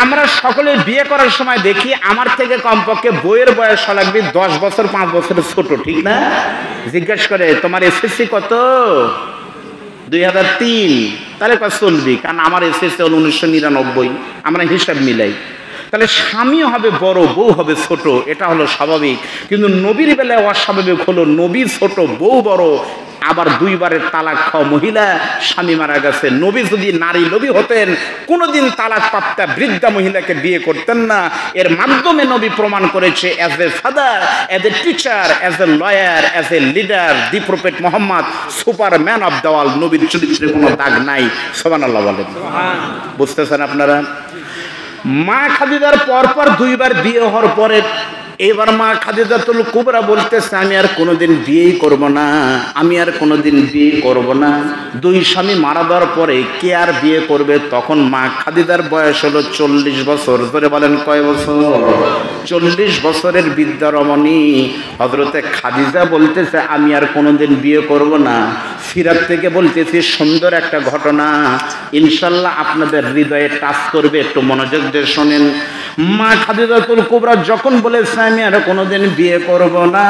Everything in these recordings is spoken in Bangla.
আমরা সকলে বিয়ে করার সময় দেখি আমার থেকে কমপক্ষে বইয়ের বয়স লাগবে 10 বছর 5 বছরের ছোট, ঠিক না? জিজ্ঞেস করে তোমার এসএসসি কত? 2003। তাহলে কত চলবি? কারণ আমার এসএসসি হল 1999। আমরা হিসাব মিলাই। তাহলে স্বামী হবে বড়, বউ হবে ছোট, এটা হলো স্বাভাবিক। কিন্তু নবীর বেলায় অস্বাভাবিক হলো নবী ছোট, বউ বড়, আবার 2 বারের তালাক খাওয়া মহিলা, স্বামী মারা গেছে। নবী যদি নারী লোভী হতেন কোনোদিন তালাক প্রাপ্তা বৃদ্ধা মহিলাকে বিয়ে করতেন না। এর মাধ্যমে নবী প্রমাণ করেছে as a father, as a teacher, as a lawyer, as a leader, the prophet Mohammad Superman of the world. নবীর চরিত্রে কোনো দাগ নাই। সুবহানাল্লাহ বলেন। বুঝতেছেন আপনারা? মা খাদিজার পরপর 2 বার বিয়ে হওয়ার পরে এবার মা খাদিজাতুল কুবরা বলতেছে আমি আর কোনোদিন বিয়েই করব না, আমি আর কোনোদিন বিয়ে করব না। 2 স্বামী মারা দেওয়ার পরে কে আর বিয়ে করবে? তখন মা খাদিজার বয়স হলো 40 বছর। ধরে বলেন কয় বছর? 40 বছরের বৃদ্ধা রমণী হযরতে খাদিজা বলতেছে আমি আর কোনোদিন বিয়ে করব না। সিরাত থেকে বলতেছি সুন্দর একটা ঘটনা, ইনশাআল্লাহ আপনাদের হৃদয়ে টাচ করবে, একটু মনোযোগ দিয়ে শুনেন। মা খাদিজাতুল কুবরা যখন বলেছে আমি আর কোনোদিন বিয়ে করব না,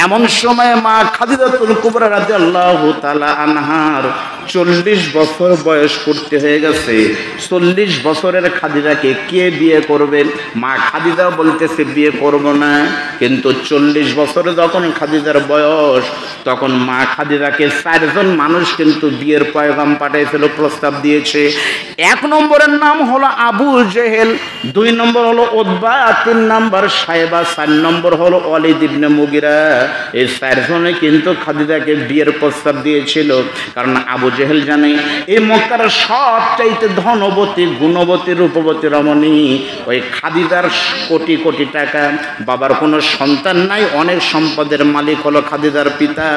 এমন সময় মা খাদিজাতুল কুবরা রাদিয়াল্লাহু তাআলা আনহার 40 বছর বয়স পূর্তি হয়ে গেছে। 40 বছরের খাদিজাকে কে বিয়ে করবে? মা খাদিজা বলতেছে বিয়ে করব না। কিন্তু 40 বছরে যখন খাদিজার বয়স, তখন মা খাদিজাকে 4 জন মানুষ কিন্তু বিয়ের পয়গাম পাঠিয়েছিল, প্রস্তাব দিয়েছে। 1 নম্বরের নাম হলো আবু জেহেল, 2 নম্বর হলো উতবা, 3 নম্বর সাইবা, 4 নম্বর হলো ওয়ালিদ ইবনে মুগিরা। এই 4 জনে কিন্তু খাদিজাকে বিয়ের প্রস্তাব দিয়েছিল। কারণ আবু জেহেল জানে এই মক্কার সবচাইতে ধনবতী, গুণবতী, রূপবতী রমণী ওই খাদিজার কোটি কোটি টাকা, বাবার কোনো সন্তান নাই, অনেক সম্পদের মালিক হলো খাদিজার পিতা।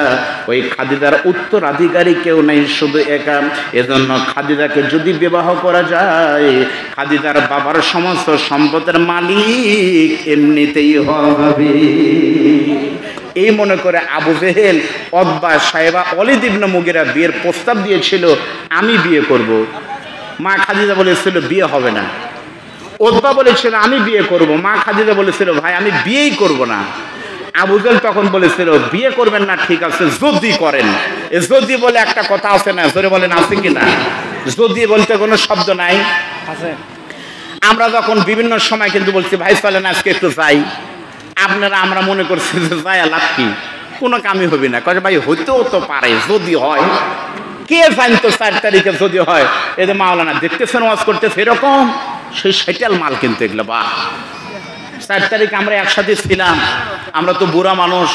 ওই খাদিজার উত্তরাধিকারী কেউ নাই, শুধু একা। এজন্য খাদিজাকে যদি বিবাহ করা যায়, খাদিজার বাবার সমস্ত সম্পদের মালিক এমনিতেই হবে। এই মনে করে আবু জেহেল, উতবা, সাইবা, ওয়ালিদ ইবনে মুগিরা বিয়ের প্রস্তাব দিয়েছিল আমি বিয়ে করব। মা খাদিজা বলেছিল বিয়ে হবে না। উতবা বলেছিল আমি বিয়ে করব। মা খাদিজা বলেছিল ভাই আমি বিয়েই করব না। আবু জেহেল তখন বলেছিল বিয়ে করবেন না, ঠিক আছে যদি করেন। যদি বলে একটা কথা আছে না, জোরে বলেন আছে কি না? যদি বলতে কোনো শব্দ নাই আছে। আমরা যখন বিভিন্ন সময় কিন্তু বলছি ভাই চলেন আজকে একটু যাই, আপনারা আমরা মনে করছি যে যাই লাভ কি, কোনো কামই হবে না। কয়ে ভাই হইতেও তো পারে, যদি হয়। কে জানতো 4 তারিখে যদি হয়? এই যে মাওলানা দেখতেছেন ওয়াজ করতেছে, এরকম সেই সেটাল মাল কিন্তু এগুলো। বাহ, 4 তারিখ আমরা একসাথে ছিলাম, আমরা তো বুড়া মানুষ।